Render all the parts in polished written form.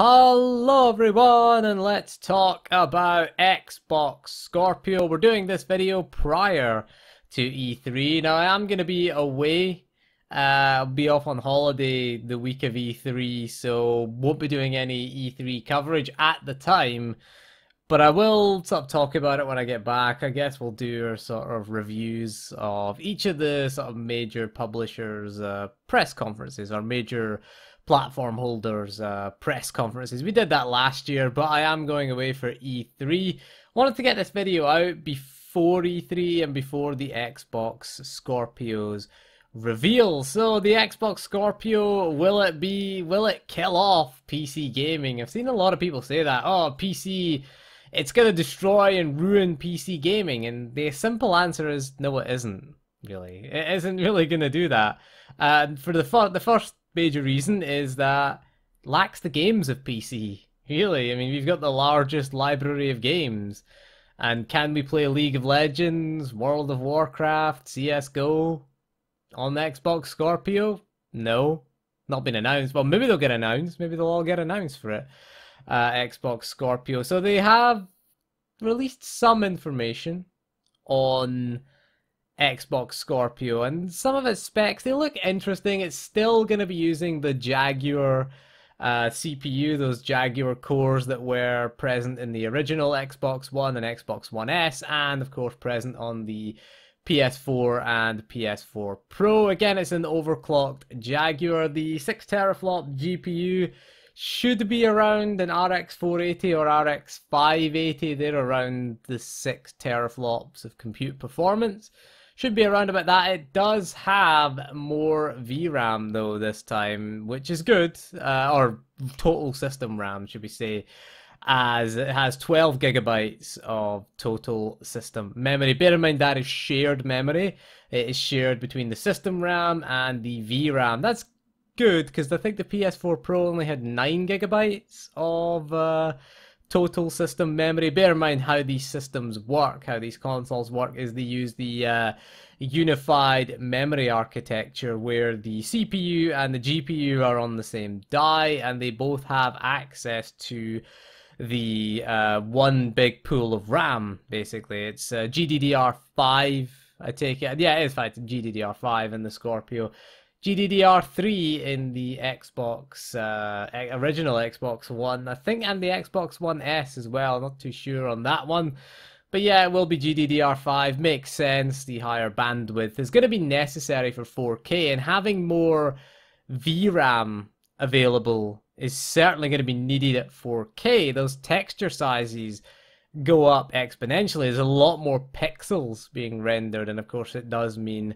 Hello everyone, and let's talk about Xbox Scorpio. We're doing this video prior to E3. Now I am going to be away. I'll be off on holiday the week of E3, so won't be doing any E3 coverage at the time. But I will sort of talk about it when I get back. I guess we'll do our sort of reviews of each of the sort of major publishers' press conferences, or major platform holders' press conferences. We did that last year, but I am going away for E3. Wanted to get this video out before E3 and before the Xbox Scorpio's reveal. So the Xbox Scorpio, will it kill off PC gaming? I've seen a lot of people say that. Oh, PC, it's going to destroy and ruin PC gaming, and the simple answer is no, it isn't really. It isn't really going to do that. For the first major reason is that it lacks the games of PC. Really, I mean, we've got the largest library of games, and can we play League of Legends, World of Warcraft, CS:GO on the Xbox Scorpio? No, not been announced. Well, maybe they'll get announced. Maybe they'll all get announced for it. Xbox Scorpio. So they have released some information on Xbox Scorpio, and some of its specs, they look interesting. It's still going to be using the Jaguar CPU, those Jaguar cores that were present in the original Xbox One and Xbox One S, and of course present on the PS4 and PS4 Pro. Again, it's an overclocked Jaguar. The 6 teraflop GPU should be around an RX 480 or RX 580. They're around the 6 teraflops of compute performance. Should be around about that. It does have more VRAM though this time, which is good, or total system RAM, should we say, as it has 12 gigabytes of total system memory. Bear in mind that is shared memory. It is shared between the system RAM and the VRAM. That's good, because I think the PS4 Pro only had 9 gigabytes of total system memory. Bear in mind how these systems work, how these consoles work, is they use the unified memory architecture, where the CPU and the GPU are on the same die, and they both have access to the one big pool of RAM. Basically, it's GDDR5, I take it. Yeah, it is fact GDDR5 in the Scorpio. GDDR3 in the Xbox, original Xbox One, I think, and the Xbox One S as well. Not too sure on that one. But yeah, it will be GDDR5. Makes sense. The higher bandwidth is going to be necessary for 4K, and having more VRAM available is certainly going to be needed at 4K. Those texture sizes go up exponentially. There's a lot more pixels being rendered, and of course it does mean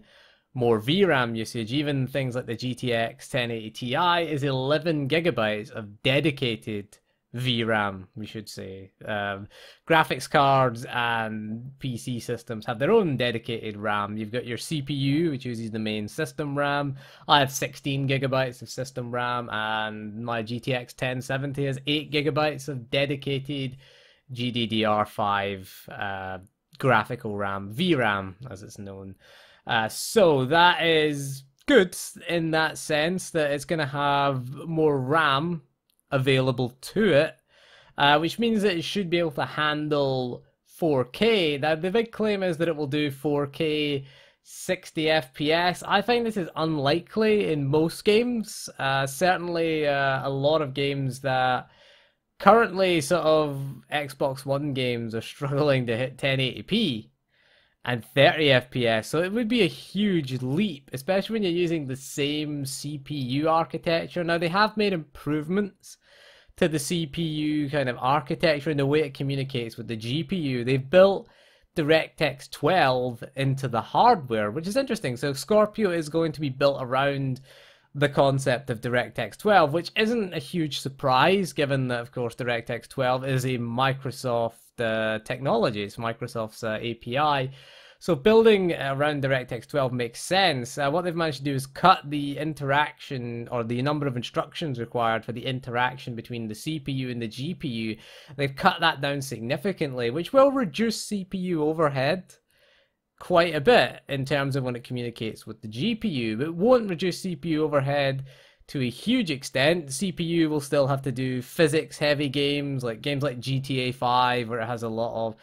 more VRAM usage. Even things like the GTX 1080 Ti is 11 gigabytes of dedicated VRAM, we should say. Graphics cards and PC systems have their own dedicated RAM. You've got your CPU, which uses the main system RAM. I have 16 gigabytes of system RAM, and my GTX 1070 has 8 gigabytes of dedicated GDDR5 graphical RAM, VRAM as it's known. So that is good in that sense, that it's going to have more RAM available to it, which means that it should be able to handle 4K. Now, the big claim is that it will do 4K 60 FPS. I find this is unlikely in most games. Certainly a lot of games that currently sort of Xbox One games are struggling to hit 1080p. And 30 FPS, so it would be a huge leap, especially when you're using the same CPU architecture. Now, they have made improvements to the CPU kind of architecture and the way it communicates with the GPU. They've built DirectX 12 into the hardware, which is interesting. So Scorpio is going to be built around the concept of DirectX 12, which isn't a huge surprise, given that, of course, DirectX 12 is a Microsoft technology. It's Microsoft's API. So building around DirectX 12 makes sense. What they've managed to do is cut the interaction, or the number of instructions required for the interaction between the CPU and the GPU. They've cut that down significantly, which will reduce CPU overhead quite a bit in terms of when it communicates with the GPU, but it won't reduce CPU overhead to a huge extent. The CPU will still have to do physics-heavy games like GTA 5, where it has a lot of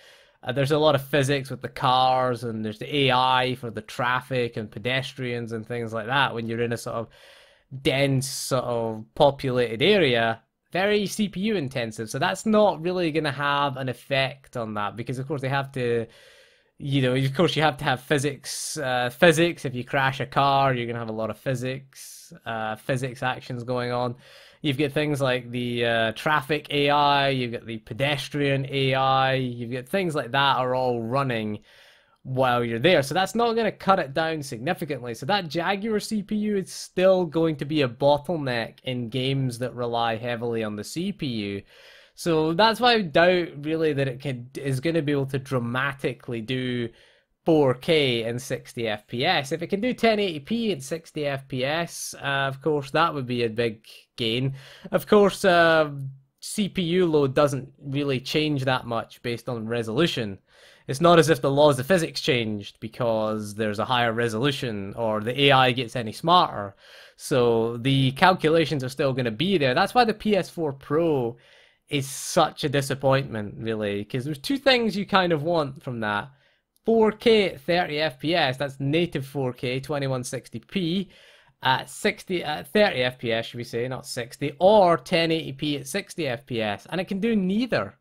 there's a lot of physics with the cars, and there's the AI for the traffic and pedestrians and things like that. When you're in a sort of dense, sort of populated area, very CPU intensive. So that's not really going to have an effect on that, because of course they have to, you know, of course you have to have physics. Physics. If you crash a car, you're going to have a lot of physics actions going on. You've got things like the traffic AI, you've got the pedestrian AI, you've got things like that are all running while you're there. So that's not going to cut it down significantly. So that Jaguar CPU is still going to be a bottleneck in games that rely heavily on the CPU. So that's why I doubt really that it is going to be able to dramatically do 4K and 60 FPS. If it can do 1080p and 60 FPS, of course, that would be a big gain. Of course, CPU load doesn't really change that much based on resolution. It's not as if the laws of physics changed because there's a higher resolution or the AI gets any smarter. So the calculations are still going to be there. That's why the PS4 Pro is such a disappointment, really, because there's two things you kind of want from that. 4K at 30 FPS, that's native 4K, 2160p at 30 FPS, should we say, not 60, or 1080p at 60 FPS, and it can do neither.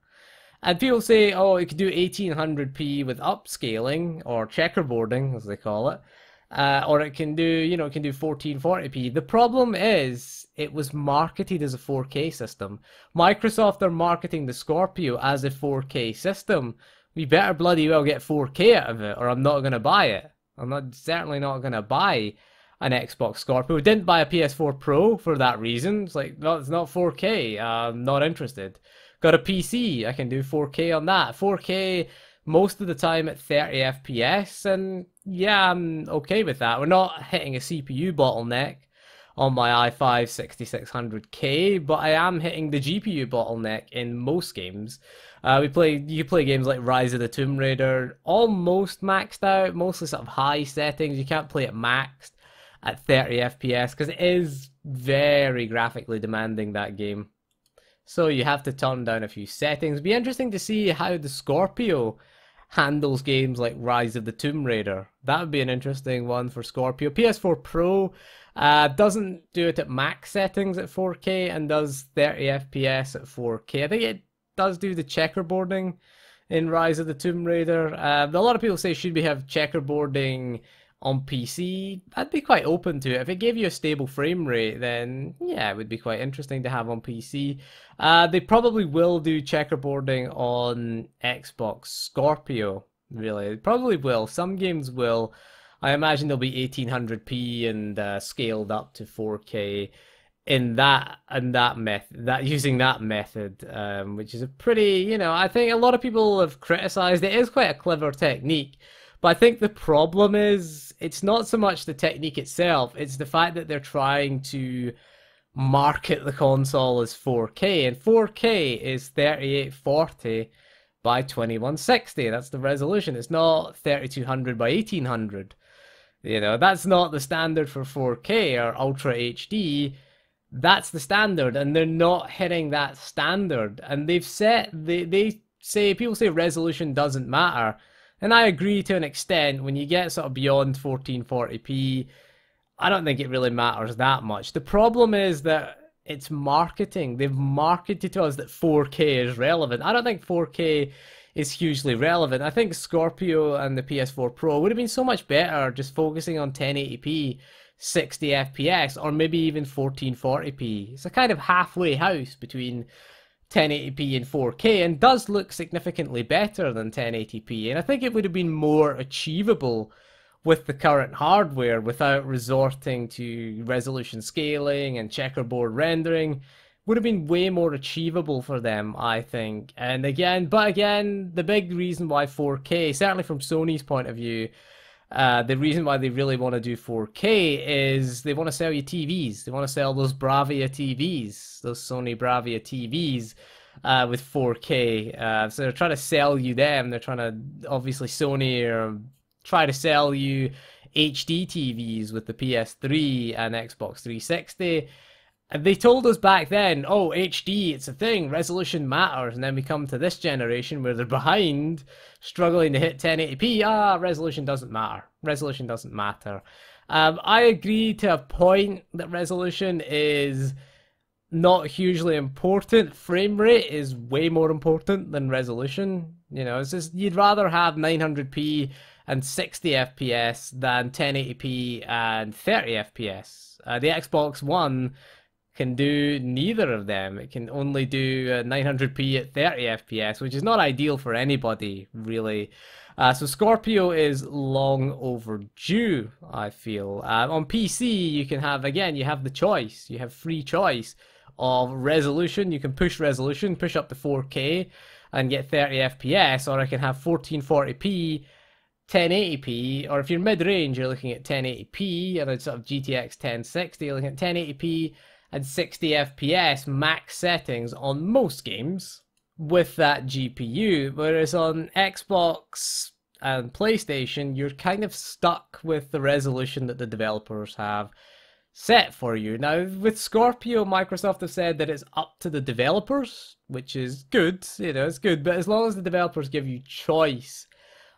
And people say, oh, it can do 1800p with upscaling, or checkerboarding, as they call it, or it can do, you know, it can do 1440p. The problem is, it was marketed as a 4K system. Microsoft are marketing the Scorpio as a 4K system. We better bloody well get 4K out of it, or I'm not going to buy it. I'm certainly not going to buy an Xbox Scorpio. We didn't buy a PS4 Pro for that reason. It's like, no, it's not 4K. I'm not interested. Got a PC. I can do 4K on that. 4K most of the time at 30 FPS, and yeah, I'm okay with that. We're not hitting a CPU bottleneck on my i5 6600K, but I am hitting the GPU bottleneck in most games. You play games like Rise of the Tomb Raider, almost maxed out, mostly sort of high settings. You can't play it maxed at 30 FPS because it is very graphically demanding, that game. So you have to turn down a few settings. It'd be interesting to see how the Scorpio handles games like Rise of the Tomb Raider. That would be an interesting one for Scorpio. PS4 Pro doesn't do it at max settings at 4K and does 30 FPS at 4K. I think it does do the checkerboarding in Rise of the Tomb Raider. A lot of people say, should we have checkerboarding on PC? I'd be quite open to it. If it gave you a stable frame rate, then yeah, it would be quite interesting to have on PC. They probably will do checkerboarding on Xbox Scorpio, really. They probably will. Some games will. I imagine they'll be 1800p and scaled up to 4K in using that method, which is a pretty, you know, I think a lot of people have criticized it. It is quite a clever technique. But I think the problem is, it's not so much the technique itself, it's the fact that they're trying to market the console as 4K, and 4K is 3840 by 2160. That's the resolution. It's not 3200 by 1800. You know, that's not the standard for 4K or Ultra HD. That's the standard, and they're not hitting that standard. And they've set, people say resolution doesn't matter. And I agree to an extent. When you get sort of beyond 1440p, I don't think it really matters that much. The problem is that it's marketing. They've marketed to us that 4K is relevant. I don't think 4K is hugely relevant. I think Scorpio and the PS4 Pro would have been so much better just focusing on 1080p, 60 FPS, or maybe even 1440p. It's a kind of halfway house between 1080p and 4K, and does look significantly better than 1080p, and I think it would have been more achievable with the current hardware without resorting to resolution scaling and checkerboard rendering. Would have been way more achievable for them, I think. And again, the big reason why 4K, certainly from Sony's point of view, the reason why they really want to do 4K is they want to sell you TVs. They want to sell those Bravia TVs, those Sony Bravia TVs with 4K. So they're trying to sell you them. They're trying to, obviously Sony try to sell you HD TVs with the PS3 and Xbox 360. And they told us back then, oh, HD, it's a thing, resolution matters. And then we come to this generation where they're behind, struggling to hit 1080p. Resolution doesn't matter. Resolution doesn't matter. I agree to a point that resolution is not hugely important. Frame rate is way more important than resolution. You know, it's just, you'd rather have 900p and 60 FPS than 1080p and 30 FPS. The Xbox One can do neither of them. It can only do 900p at 30 FPS, which is not ideal for anybody, really. So Scorpio is long overdue, I feel. On PC, you can have, again, you have the choice. You have free choice of resolution. You can push resolution, push up to 4K and get 30 FPS, or I can have 1440p, 1080p, or if you're mid-range, you're looking at 1080p, and it's sort of GTX 1060, you're looking at 1080p and 60 FPS max settings on most games with that GPU, whereas on Xbox and PlayStation, you're kind of stuck with the resolution that the developers have set for you. Now, with Scorpio, Microsoft have said that it's up to the developers, which is good, you know, it's good, but as long as the developers give you choice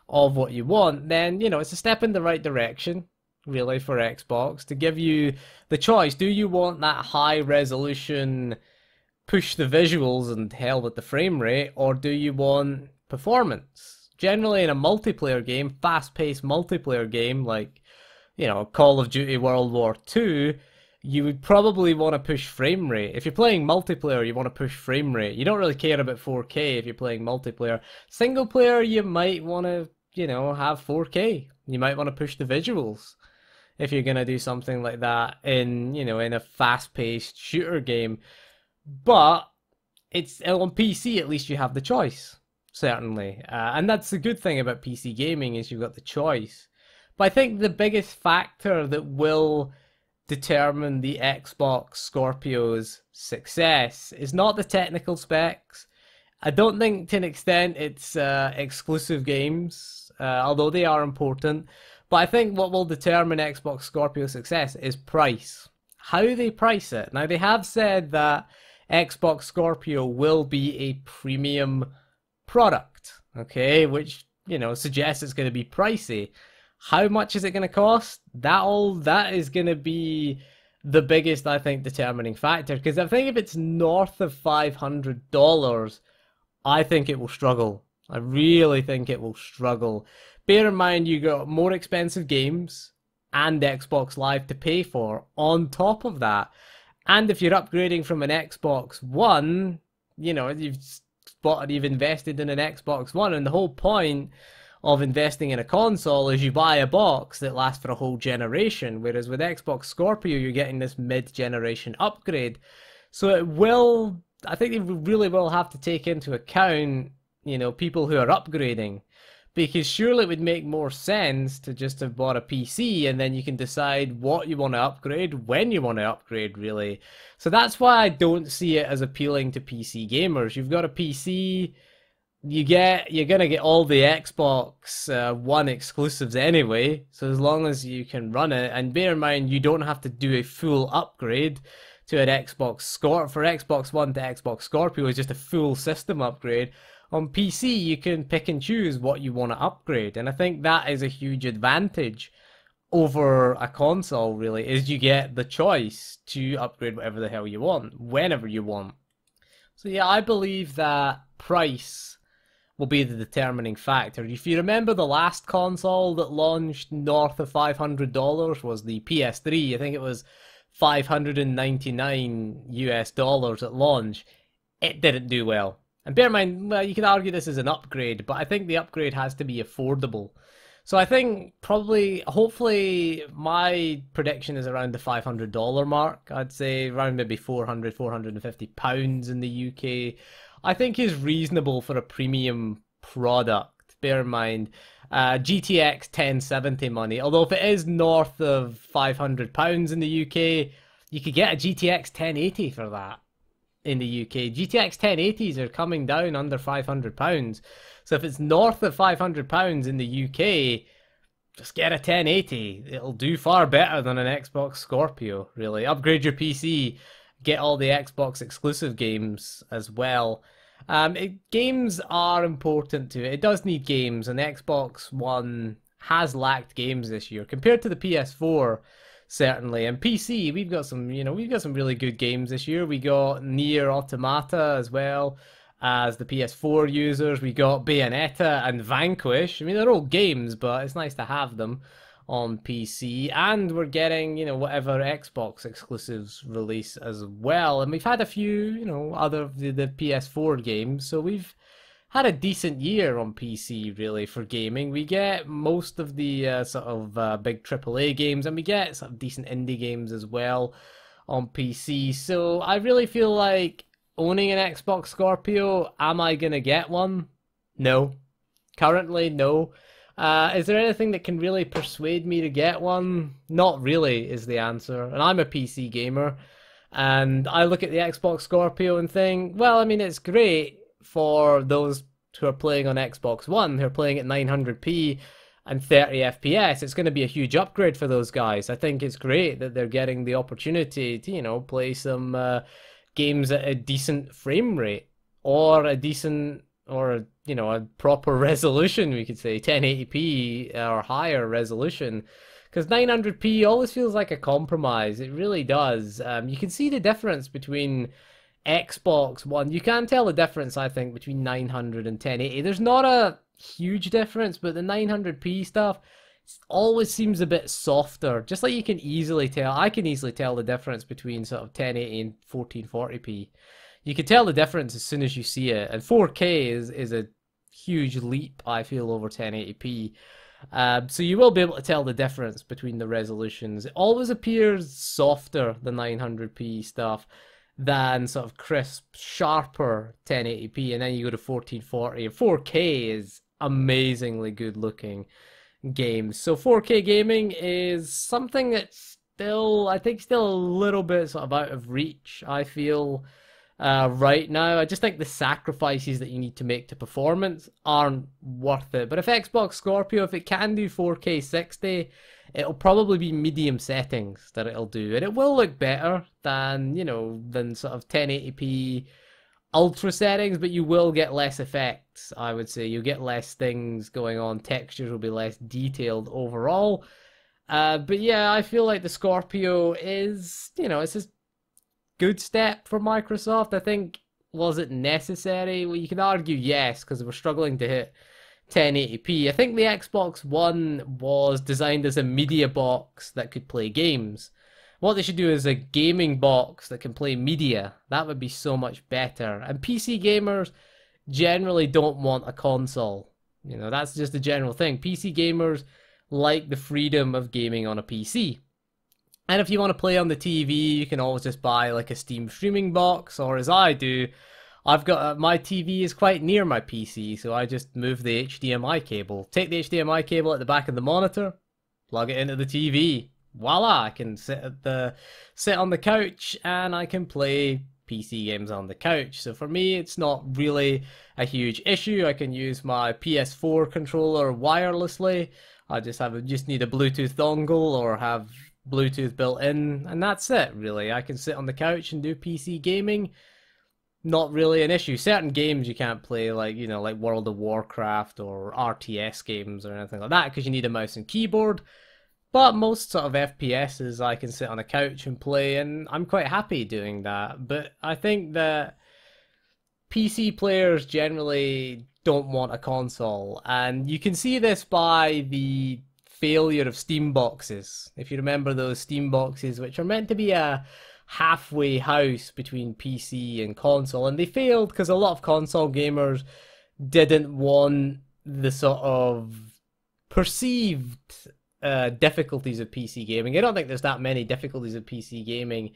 of what you want, then, you know, it's a step in the right direction, really, for Xbox, to give you the choice. Do you want that high resolution, push the visuals and hell with the frame rate, or do you want performance? Generally in a multiplayer game, fast-paced multiplayer game like, you know, Call of Duty World War II, you would probably want to push frame rate. If you're playing multiplayer, you want to push frame rate. You don't really care about 4K if you're playing multiplayer. Single player, you might want to, you know, have 4K. You might want to push the visuals if you're going to do something like that in, you know, in a fast-paced shooter game. But it's on PC, at least you have the choice, certainly. And that's the good thing about PC gaming, is you've got the choice. But I think the biggest factor that will determine the Xbox Scorpio's success is not the technical specs. I don't think, to an extent, it's exclusive games, although they are important. But I think what will determine Xbox Scorpio's success is price. How they price it. Now, they have said that Xbox Scorpio will be a premium product, okay, which, you know, suggests it's going to be pricey. How much is it going to cost? That is going to be the biggest, I think, determining factor. Because I think if it's north of $500, I think it will struggle. I really think it will struggle. Bear in mind, you got more expensive games and Xbox Live to pay for on top of that. And if you're upgrading from an Xbox One, you know, you've invested in an Xbox One, and the whole point of investing in a console is you buy a box that lasts for a whole generation, whereas with Xbox Scorpio, you're getting this mid-generation upgrade. So it will, I think they really will have to take into account, you know, people who are upgrading, because surely it would make more sense to just have bought a PC and then you can decide what you want to upgrade, when you want to upgrade, really. So that's why I don't see it as appealing to PC gamers. You've got a PC, you're gonna get all the Xbox One exclusives anyway, so as long as you can run it, and bear in mind you don't have to do a full upgrade to an Xbox Scorpio. For Xbox One to Xbox Scorpio is just a full system upgrade. On PC you can pick and choose what you want to upgrade, and I think that is a huge advantage over a console, really, is you get the choice to upgrade whatever the hell you want, whenever you want. So yeah, I believe that price will be the determining factor. If you remember, the last console that launched north of $500 was the PS3. I think it was $599 US at launch. It didn't do well. And bear in mind, well, you could argue this is an upgrade, but I think the upgrade has to be affordable. So I think probably, hopefully, my prediction is around the $500 mark. I'd say around maybe £400, £450 in the UK. I think is reasonable for a premium product. Bear in mind, GTX 1070 money. Although if it is north of £500 in the UK, you could get a GTX 1080 for that in the UK. GTX 1080s are coming down under £500. So if it's north of £500 in the UK, just get a 1080. It'll do far better than an Xbox Scorpio, really. Upgrade your PC, get all the Xbox exclusive games as well. Games are important to it. It does need games, and the Xbox One has lacked games this year compared to the PS4, certainly. And PC, we've got some, we've got some really good games this year. We got Nier Automata as well as the PS4 users. We got Bayonetta and Vanquish. I mean, they're all games, but it's nice to have them on PC, and we're getting, whatever Xbox exclusives release as well. And we've had a few, other the PS4 games, so we've had a decent year on PC, really, for gaming. We get most of the sort of big AAA games, and we get sort of decent indie games as well on PC. So I really feel like owning an Xbox Scorpio, am I gonna get one? No. Currently, no. Is there anything that can really persuade me to get one? Not really, is the answer. And I'm a PC gamer, and I look at the Xbox Scorpio and think, well, I mean, it's great for those who are playing on Xbox One, who are playing at 900p and 30 FPS. It's going to be a huge upgrade for those guys. I think it's great that they're getting the opportunity to, play some games at a decent frame rate, or a decent, or a proper resolution, we could say 1080p or higher resolution, because 900p always feels like a compromise. It really does. You can see the difference between Xbox One. You can tell the difference, I think, between 900 and 1080. There's not a huge difference, but the 900p stuff always seems a bit softer. Just like you can easily tell, I can easily tell the difference between sort of 1080 and 1440p. You can tell the difference as soon as you see it, and 4K is a huge leap, I feel, over 1080p. So you will be able to tell the difference between the resolutions. It always appears softer, the 900p stuff, than sort of crisp, sharper 1080p, and then you go to 1440. 4K is amazingly good looking games. So 4K gaming is something that's still, I think, still a little bit sort of out of reach, I feel, right now. I just think the sacrifices that you need to make to performance aren't worth it. But if Xbox Scorpio, if it can do 4K 60, it'll probably be medium settings that it'll do, and it will look better than, than sort of 1080p ultra settings, but you will get less effects, I would say. You'll get less things going on. Textures will be less detailed overall. But yeah, I feel like the Scorpio is, it's a good step for Microsoft. I think, was it necessary? Well, you can argue yes, because we're struggling to hit 1080p. I think the Xbox One was designed as a media box that could play games. What they should do is a gaming box that can play media. That would be so much better. And PC gamers generally don't want a console. That's just a general thing. PC gamers like the freedom of gaming on a PC. And if you want to play on the TV, you can always just buy like a Steam streaming box, or as I do, I've got my TV is quite near my PC, so I just move the HDMI cable. Take the HDMI cable at the back of the monitor, plug it into the TV. Voila! I can sit on the couch and I can play PC games on the couch. So for me, it's not really a huge issue. I can use my PS4 controller wirelessly. I just need a Bluetooth dongle or have Bluetooth built in, and that's it, really. I can sit on the couch and do PC gaming. Not really an issue. Certain games you can't play, like, like World of Warcraft or RTS games or anything like that, because you need a mouse and keyboard. But most sort of FPSs I can sit on a couch and play, and I'm quite happy doing that. But I think that PC players generally don't want a console, and you can see this by the failure of Steam boxes. If you remember those Steam boxes, which are meant to be a halfway house between PC and console, and they failed because a lot of console gamers didn't want the sort of perceived difficulties of PC gaming. I don't think there's that many difficulties of PC gaming,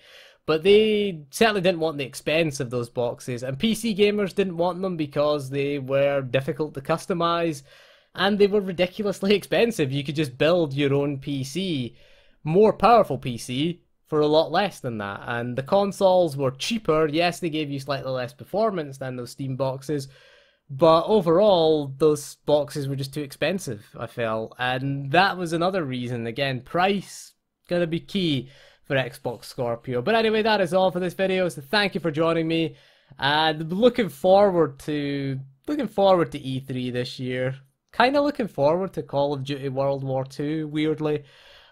but they certainly didn't want the expense of those boxes, and PC gamers didn't want them because they were difficult to customize and they were ridiculously expensive. You could just build your own PC, more powerful PC, for a lot less than that. And the consoles were cheaper. Yes, they gave you slightly less performance than those Steam boxes, but overall, those boxes were just too expensive, I felt. And that was another reason. Again, price gonna be key for Xbox Scorpio. But anyway, that is all for this video. So thank you for joining me, and looking forward to E3 this year. Kind of looking forward to Call of Duty World War II, weirdly,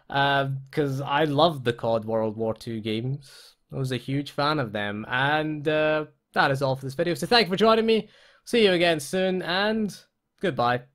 because I loved the COD World War II games. I was a huge fan of them, and that is all for this video. So thank you for joining me. See you again soon, and goodbye.